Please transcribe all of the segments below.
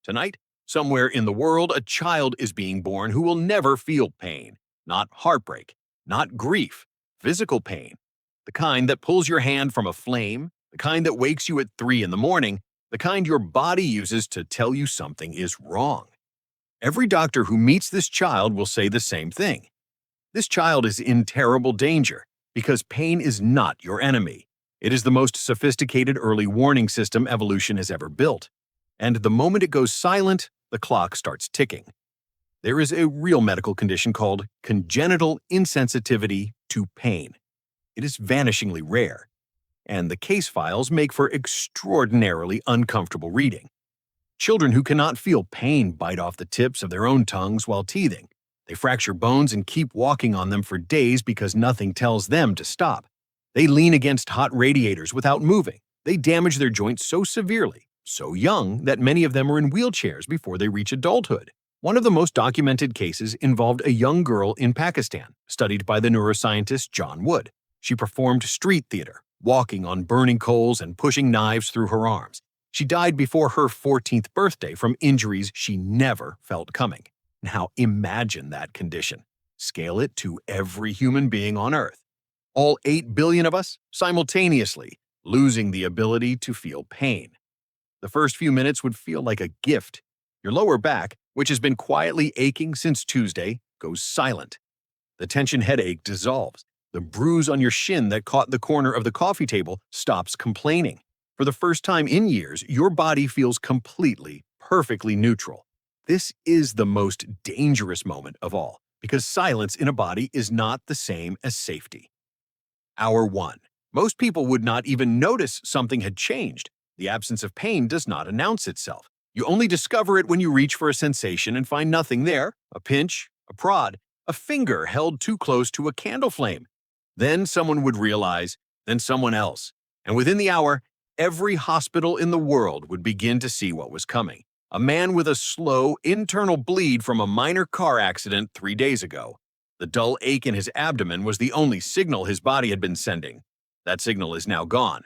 Tonight, somewhere in the world, a child is being born who will never feel pain, not heartbreak, not grief, physical pain, the kind that pulls your hand from a flame, the kind that wakes you at 3 in the morning, the kind your body uses to tell you something is wrong. Every doctor who meets this child will say the same thing. This child is in terrible danger because pain is not your enemy. It is the most sophisticated early warning system evolution has ever built. And the moment it goes silent, the clock starts ticking. There is a real medical condition called congenital insensitivity to pain. It is vanishingly rare, and the case files make for extraordinarily uncomfortable reading. Children who cannot feel pain bite off the tips of their own tongues while teething. They fracture bones and keep walking on them for days because nothing tells them to stop. They lean against hot radiators without moving. They damage their joints so severely, so young, that many of them are in wheelchairs before they reach adulthood. One of the most documented cases involved a young girl in Pakistan, studied by the neuroscientist John Wood. She performed street theater, walking on burning coals and pushing knives through her arms. She died before her 14th birthday from injuries she never felt coming. Now imagine that condition. Scale it to every human being on Earth. All 8 billion of us simultaneously losing the ability to feel pain. The first few minutes would feel like a gift. Your lower back, which has been quietly aching since Tuesday, goes silent. The tension headache dissolves. The bruise on your shin that caught the corner of the coffee table stops complaining. For the first time in years, your body feels completely, perfectly neutral. This is the most dangerous moment of all, because silence in a body is not the same as safety. Hour 1. Most people would not even notice something had changed. The absence of pain does not announce itself. You only discover it when you reach for a sensation and find nothing there, a pinch, a prod, a finger held too close to a candle flame. Then someone would realize, then someone else. And within the hour, every hospital in the world would begin to see what was coming. A man with a slow internal bleed from a minor car accident 3 days ago. The dull ache in his abdomen was the only signal his body had been sending. That signal is now gone.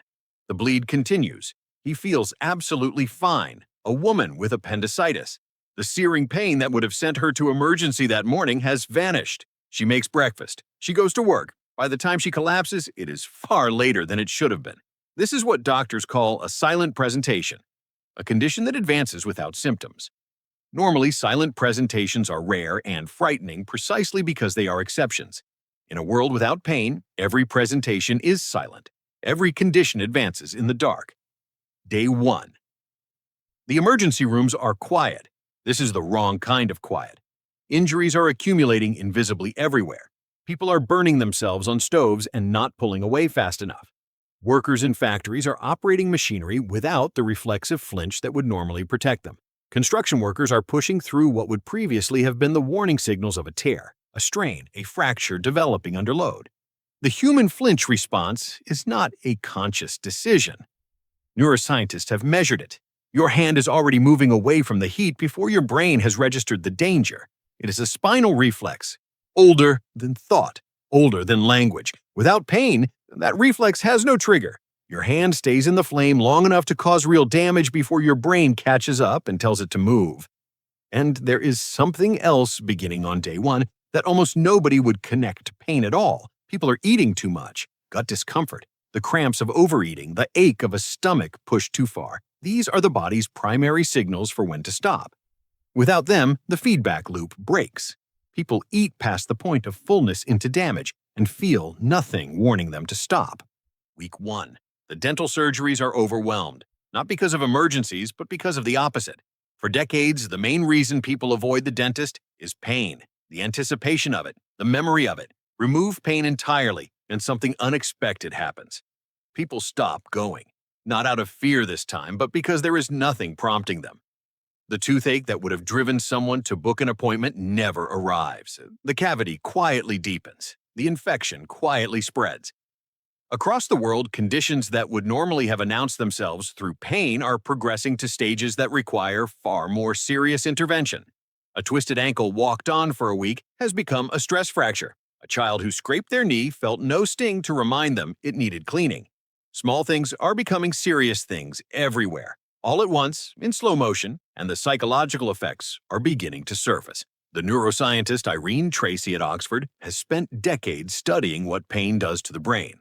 The bleed continues. He feels absolutely fine. A woman with appendicitis. The searing pain that would have sent her to emergency that morning has vanished. She makes breakfast. She goes to work. By the time she collapses, it is far later than it should have been. This is what doctors call a silent presentation, a condition that advances without symptoms. Normally, silent presentations are rare and frightening precisely because they are exceptions. In a world without pain, every presentation is silent. Every condition advances in the dark. Day 1. The emergency rooms are quiet. This is the wrong kind of quiet. Injuries are accumulating invisibly everywhere. People are burning themselves on stoves and not pulling away fast enough. Workers in factories are operating machinery without the reflexive flinch that would normally protect them. Construction workers are pushing through what would previously have been the warning signals of a tear, a strain, a fracture developing under load. The human flinch response is not a conscious decision. Neuroscientists have measured it. Your hand is already moving away from the heat before your brain has registered the danger. It is a spinal reflex, older than thought, older than language. Without pain, that reflex has no trigger. Your hand stays in the flame long enough to cause real damage before your brain catches up and tells it to move. And there is something else beginning on day 1 that almost nobody would connect to pain at all. People are eating too much, gut discomfort, the cramps of overeating, the ache of a stomach pushed too far. These are the body's primary signals for when to stop. Without them, the feedback loop breaks. People eat past the point of fullness into damage and feel nothing warning them to stop. Week 1. The dental surgeries are overwhelmed, not because of emergencies, but because of the opposite. For decades, the main reason people avoid the dentist is pain, the anticipation of it, the memory of it. Remove pain entirely, and something unexpected happens. People stop going, not out of fear this time, but because there is nothing prompting them. The toothache that would have driven someone to book an appointment never arrives. The cavity quietly deepens. The infection quietly spreads. Across the world, conditions that would normally have announced themselves through pain are progressing to stages that require far more serious intervention. A twisted ankle walked on for a week has become a stress fracture. A child who scraped their knee felt no sting to remind them it needed cleaning. Small things are becoming serious things everywhere, all at once, in slow motion, and the psychological effects are beginning to surface. The neuroscientist Irene Tracy at Oxford has spent decades studying what pain does to the brain.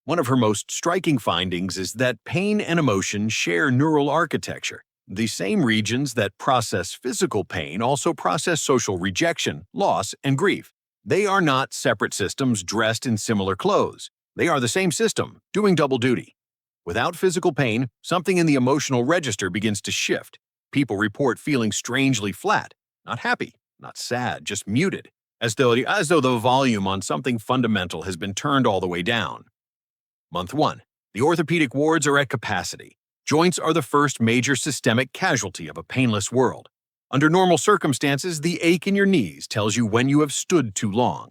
One of her most striking findings is that pain and emotion share neural architecture. The same regions that process physical pain also process social rejection, loss, and grief. They are not separate systems dressed in similar clothes. They are the same system, doing double duty. Without physical pain, something in the emotional register begins to shift. People report feeling strangely flat, not happy, not sad, just muted, as though the volume on something fundamental has been turned all the way down. Month 1. The orthopedic wards are at capacity. Joints are the first major systemic casualty of a painless world. Under normal circumstances, the ache in your knees tells you when you have stood too long.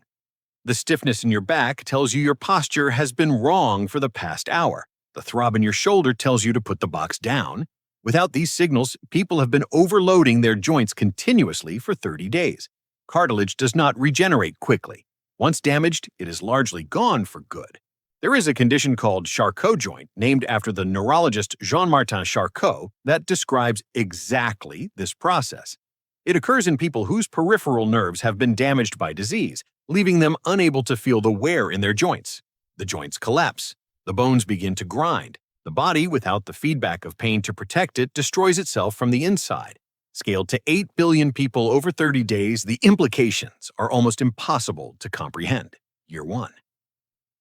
The stiffness in your back tells you your posture has been wrong for the past hour. The throb in your shoulder tells you to put the box down. Without these signals, people have been overloading their joints continuously for 30 days. Cartilage does not regenerate quickly. Once damaged, it is largely gone for good. There is a condition called Charcot joint, named after the neurologist Jean-Martin Charcot, that describes exactly this process. It occurs in people whose peripheral nerves have been damaged by disease, leaving them unable to feel the wear in their joints. The joints collapse. The bones begin to grind. The body, without the feedback of pain to protect it, destroys itself from the inside. Scaled to 8 billion people over 30 days, the implications are almost impossible to comprehend. Year 1.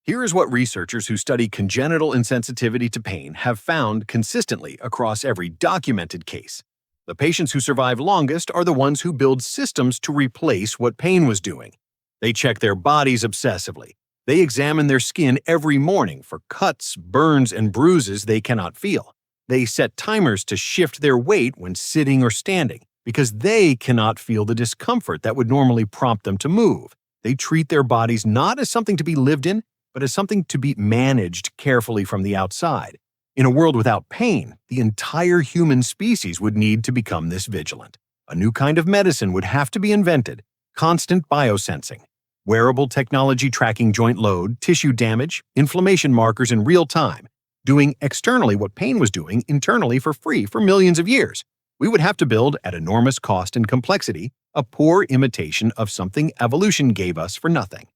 Here is what researchers who study congenital insensitivity to pain have found consistently across every documented case. The patients who survive longest are the ones who build systems to replace what pain was doing. They check their bodies obsessively. They examine their skin every morning for cuts, burns, and bruises they cannot feel. They set timers to shift their weight when sitting or standing because they cannot feel the discomfort that would normally prompt them to move. They treat their bodies not as something to be lived in, but as something to be managed carefully from the outside. In a world without pain, the entire human species would need to become this vigilant. A new kind of medicine would have to be invented: constant biosensing. Wearable technology tracking joint load, tissue damage, inflammation markers in real time, doing externally what pain was doing internally for free for millions of years. We would have to build, at enormous cost and complexity, a poor imitation of something evolution gave us for nothing.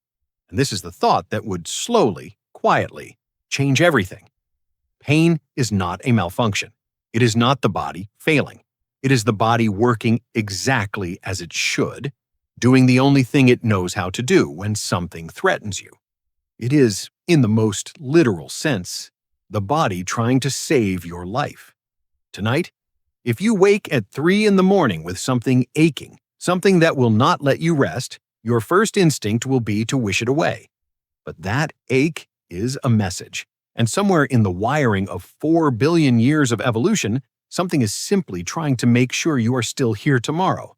And this is the thought that would slowly, quietly, change everything. Pain is not a malfunction. It is not the body failing. It is the body working exactly as it should, doing the only thing it knows how to do when something threatens you. It is, in the most literal sense, the body trying to save your life. Tonight, if you wake at 3 in the morning with something aching, something that will not let you rest, your first instinct will be to wish it away. But that ache is a message, and somewhere in the wiring of 4 billion years of evolution, something is simply trying to make sure you are still here tomorrow.